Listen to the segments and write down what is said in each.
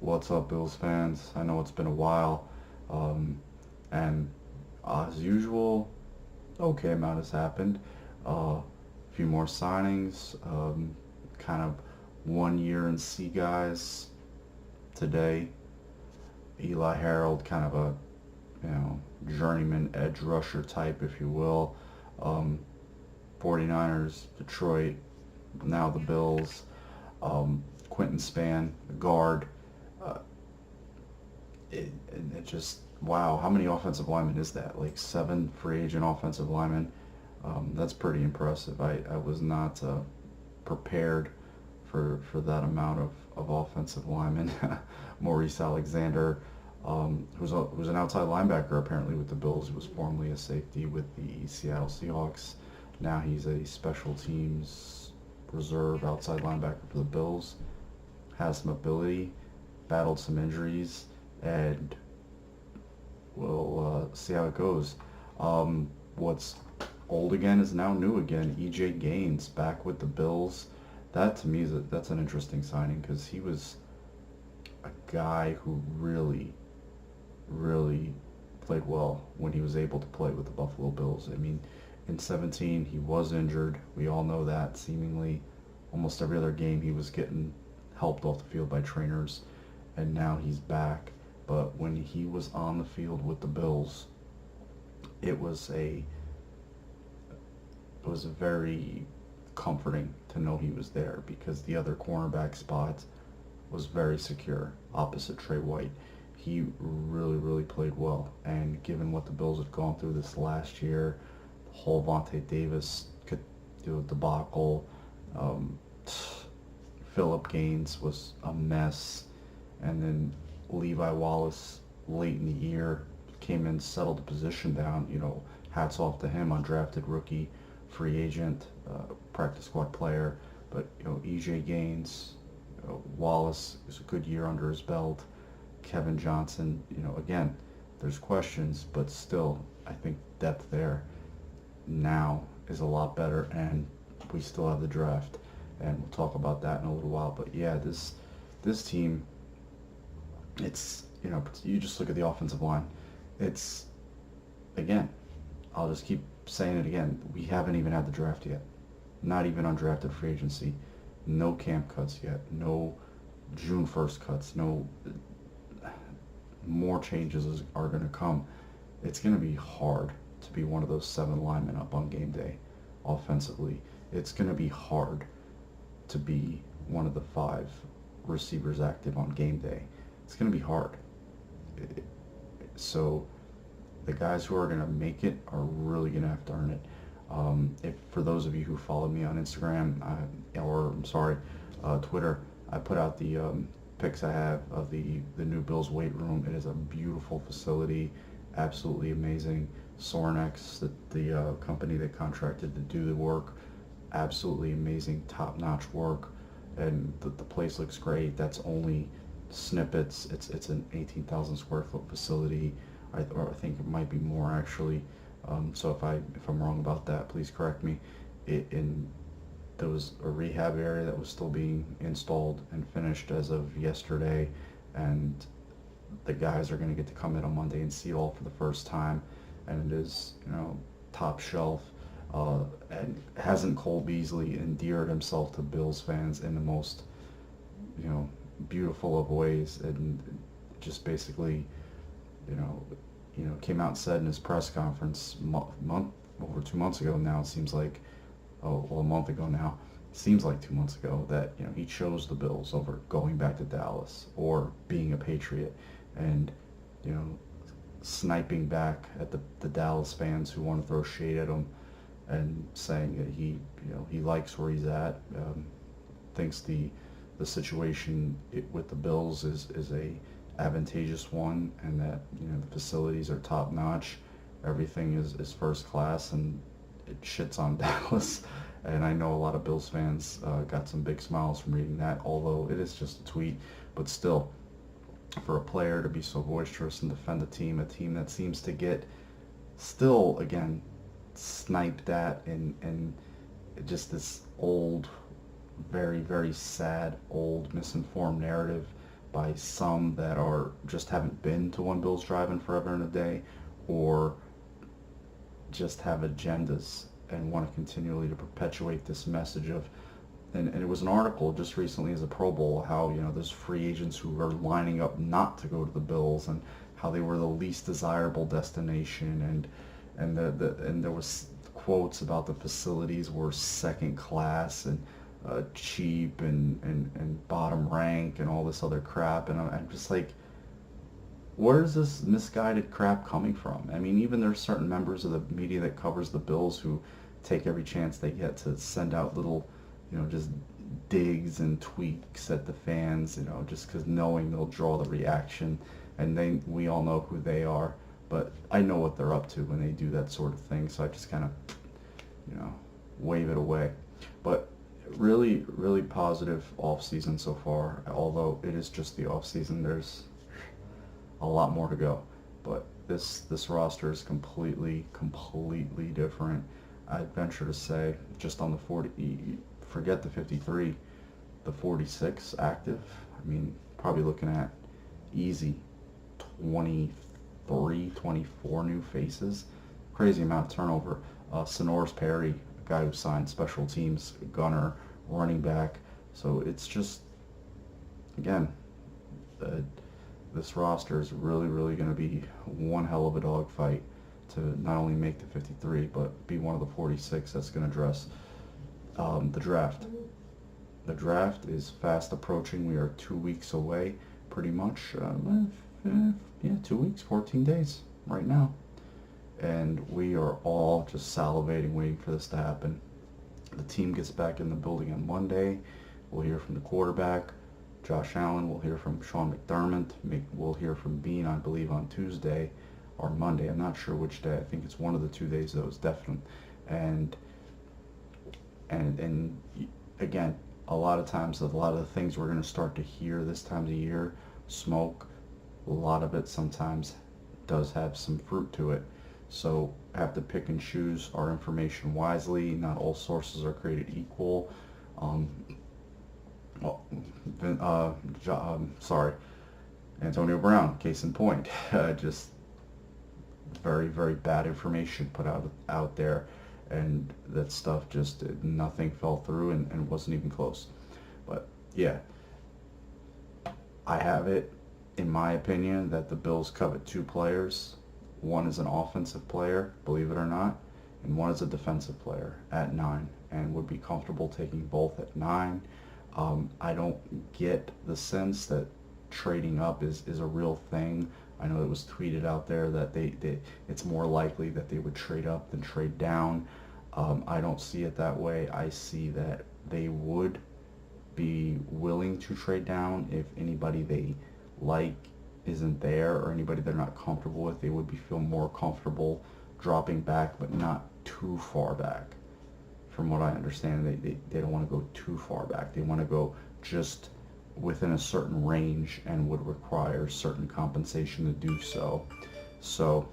What's up, Bills fans? I know it's been a while, and as usual, okay amount has happened. A few more signings, kind of 1 year in C guys today. Eli Harold, kind of a journeyman edge rusher type, if you will. Um, 49ers, Detroit, now the Bills. Quentin Span, the guard. Uh, it just wow, how many offensive linemen is that? Like seven free agent offensive linemen. That's pretty impressive. I was not prepared for that amount of offensive linemen. Maurice Alexander, who's an outside linebacker apparently with the Bills. He was formerly a safety with the Seattle Seahawks. Now he's a special teams reserve outside linebacker for the Bills. Has some ability, battled some injuries, and we'll see how it goes. What's old again is now new again. EJ Gaines back with the Bills. That to me that's an interesting signing because he was a guy who really played well when he was able to play with the Buffalo Bills. I mean, in 17 he was injured. We all know that. Seemingly, almost every other game he was getting helped off the field by trainers, and now he's back. But when he was on the field with the Bills, it was a it was very comforting to know he was there because the other cornerback spot was very secure opposite Trey White. He really played well, and given what the Bills had gone through this last year, the whole Vontae Davis could do a debacle. Um, Philip Gaines was a mess, and then Levi Wallace late in the year came in, settled the position down. Hats off to him, undrafted rookie, free agent, practice squad player. But EJ Gaines, Wallace is a good year under his belt. Kevin Johnson, again, there's questions, but still, I think depth there now is a lot better, and we still have the draft, and we'll talk about that in a little while. But yeah, this team, it's you just look at the offensive line. It's again, I'll just keep saying it again. We haven't even had the draft yet. Not even undrafted free agency. No camp cuts yet. No June 1st cuts. No more changes are going to come. It's going to be hard to be one of those seven linemen up on game day offensively. It's going to be hard to be one of the five receivers active on game day. It's going to be hard. So the guys who are going to make it are really going to have to earn it. If for those of you who follow me on Instagram or I'm sorry, Twitter, I put out the pics I have of the new Bills weight room. It is a beautiful facility, absolutely amazing. Sornex, the company that contracted to do the work, absolutely amazing, top-notch work, and the place looks great. That's only snippets. It's an 18,000 square foot facility. Or I think it might be more actually. So if I'm wrong about that, please correct me. There was a rehab area that was still being installed and finished as of yesterday, and the guys are going to get to come in on Monday and see it all for the first time. And it is top shelf. And hasn't Cole Beasley endeared himself to Bills fans in the most beautiful of ways, and just basically came out and said in his press conference over 2 months ago now, it seems like, a month ago now, it seems like 2 months ago, that he chose the Bills over going back to Dallas or being a Patriot, and sniping back at the Dallas fans who want to throw shade at him and saying that he likes where he's at, thinks the situation with the Bills is a advantageous one, and that the facilities are top notch, everything is first class, and it shits on Dallas. And I know a lot of Bills fans got some big smiles from reading that, although it is just a tweet. But still, for a player to be so boisterous and defend a team that seems to get still again sniped at, and just this old, very sad old misinformed narrative by some that are just haven't been to one Bills drive-in forever and a day, or just have agendas and want to continually to perpetuate this message of, and it was an article just recently as a Pro Bowl, how, you know, there's free agents who are lining up not to go to the Bills, and how they were the least desirable destination, and there was quotes about the facilities were second class and cheap and bottom rank and all this other crap, and I'm just like, where is this misguided crap coming from? I mean, even there's certain members of the media that covers the Bills who take every chance they get to send out little, you know, just digs and tweaks at the fans, you know, just because knowing they'll draw the reaction, and we all know who they are, but I know what they're up to when they do that sort of thing, so I just kind of, you know, wave it away. But really, really positive off season so far, although it is just the off season. There's a lot more to go, but this roster is completely different. I'd venture to say, just on the 40, forget the 53, the 46 active, I mean, probably looking at easy 23, 24 new faces. Crazy amount of turnover. Sonoris Perry, a guy who signed special teams, gunner, running back. So it's just, again, this roster is really going to be one hell of a dogfight to not only make the 53, but be one of the 46 that's going to address the draft. The draft is fast approaching. We are 2 weeks away, pretty much. Yeah, 2 weeks, 14 days right now. And we are all just salivating, waiting for this to happen. The team gets back in the building on Monday. We'll hear from the quarterback, Josh Allen. We'll hear from Sean McDermott. We'll hear from Bean, I believe, on Tuesday or Monday. I'm not sure which day. I think it's one of the 2 days, though, it's definite. And again, a lot of times, a lot of the things we're going to start to hear this time of the year, smoke, a lot of it sometimes does have some fruit to it. So have to pick and choose our information wisely. Not all sources are created equal. Sorry, Antonio Brown, case in point, just very bad information put out there, and that stuff just nothing fell through and wasn't even close. But yeah, I have it in my opinion that the Bills covet two players. One is an offensive player, believe it or not, and one is a defensive player at 9, and would be comfortable taking both at 9. I don't get the sense that trading up is a real thing. I know it was tweeted out there that it's more likely that they would trade up than trade down. I don't see it that way. I see that they would be willing to trade down if anybody they like isn't there, or anybody they're not comfortable with. They would feel more comfortable dropping back, but not too far back. From what I understand, they don't want to go too far back. They want to go just within a certain range and would require certain compensation to do so. So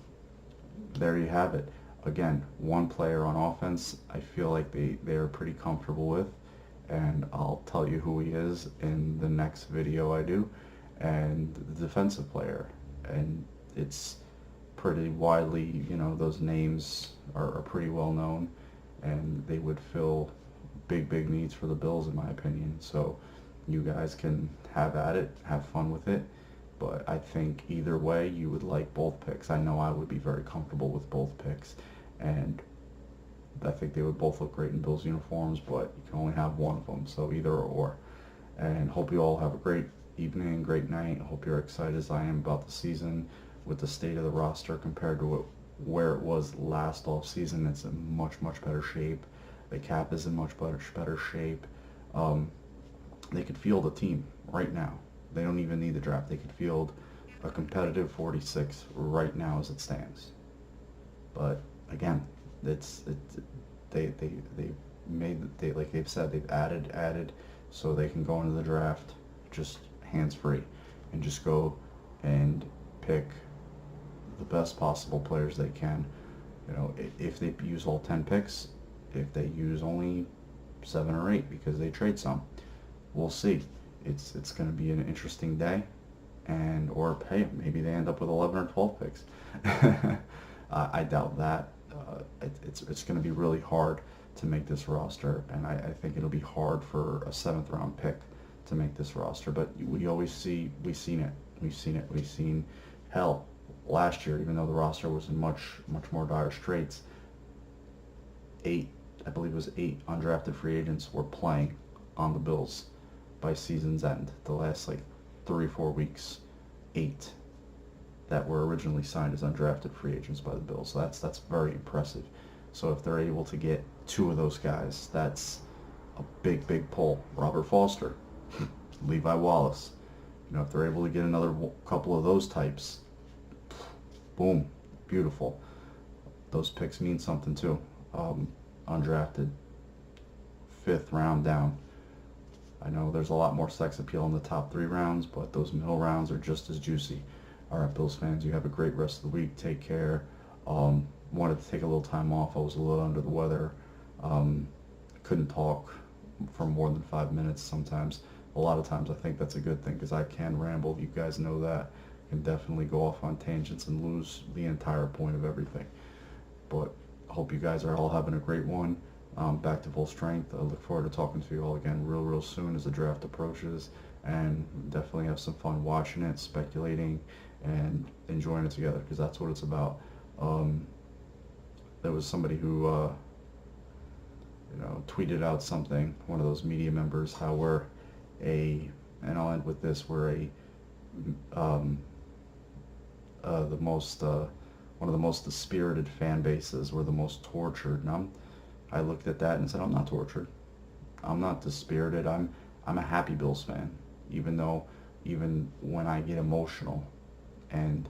there you have it. Again, one player on offense I feel like they're pretty comfortable with, and I'll tell you who he is in the next video I do. And the defensive player, and it's pretty widely, you know, those names are pretty well known, and they would fill big needs for the Bills in my opinion. So you guys can have at it, have fun with it, but I think either way you would like both picks. I know I would be very comfortable with both picks, and I think they would both look great in Bills uniforms, but you can only have one of them, so either or. And hope you all have a great evening, great night. I hope you're excited as I am about the season with the state of the roster compared to where it was last off season. It's in much better shape. The cap is in much better shape. They could field a team right now. They don't even need the draft. They could field a competitive 46 right now as it stands. But again, like they've said, they've added so they can go into the draft just hands-free and just go and pick the best possible players they can. You know, if they use all 10 picks, if they use only 7 or 8 because they trade some, we'll see. it's going to be an interesting day, and or hey, maybe they end up with 11 or 12 picks. I doubt that. It's going to be really hard to make this roster, and I think it'll be hard for a seventh round pick to make this roster. But we always see, we've seen hell last year, even though the roster was in much more dire straits. I believe it was 8 undrafted free agents were playing on the Bills by season's end. The last like 3-4 weeks, 8 that were originally signed as undrafted free agents by the Bills. So that's very impressive. So if they're able to get 2 of those guys, that's a big pull. Robert Foster, Levi Wallace. If they're able to get another couple of those types, boom, beautiful. Those picks mean something too. Undrafted, 5th round down. I know there's a lot more sex appeal in the top 3 rounds, but those middle rounds are just as juicy. All right, Bills fans, you have a great rest of the week. Take care. Wanted to take a little time off. I was a little under the weather. Couldn't talk for more than 5 minutes sometimes. A lot of times I think that's a good thing because I can ramble. You guys know that. I can definitely go off on tangents and lose the entire point of everything. But I hope you guys are all having a great one. Back to full strength. I look forward to talking to you all again real soon as the draft approaches, and definitely have some fun watching it, speculating, and enjoying it together, because that's what it's about. There was somebody who tweeted out something, one of those media members, how we're and I'll end with this, we're one of the most dispirited fan bases. We're the most tortured. And I looked at that and said, I'm not tortured. I'm not dispirited. I'm a happy Bills fan, even when I get emotional, and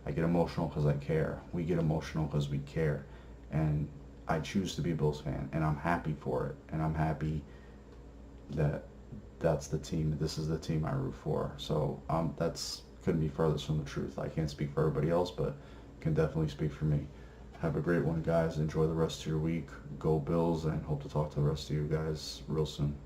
I get emotional because I care. We get emotional because we care, and I choose to be a Bills fan, and I'm happy for it, and I'm happy that that's the team. This is the team I root for. So that's couldn't be furthest from the truth. I can't speak for everybody else, but can definitely speak for me. Have a great one, guys. Enjoy the rest of your week. Go Bills, and hope to talk to the rest of you guys real soon.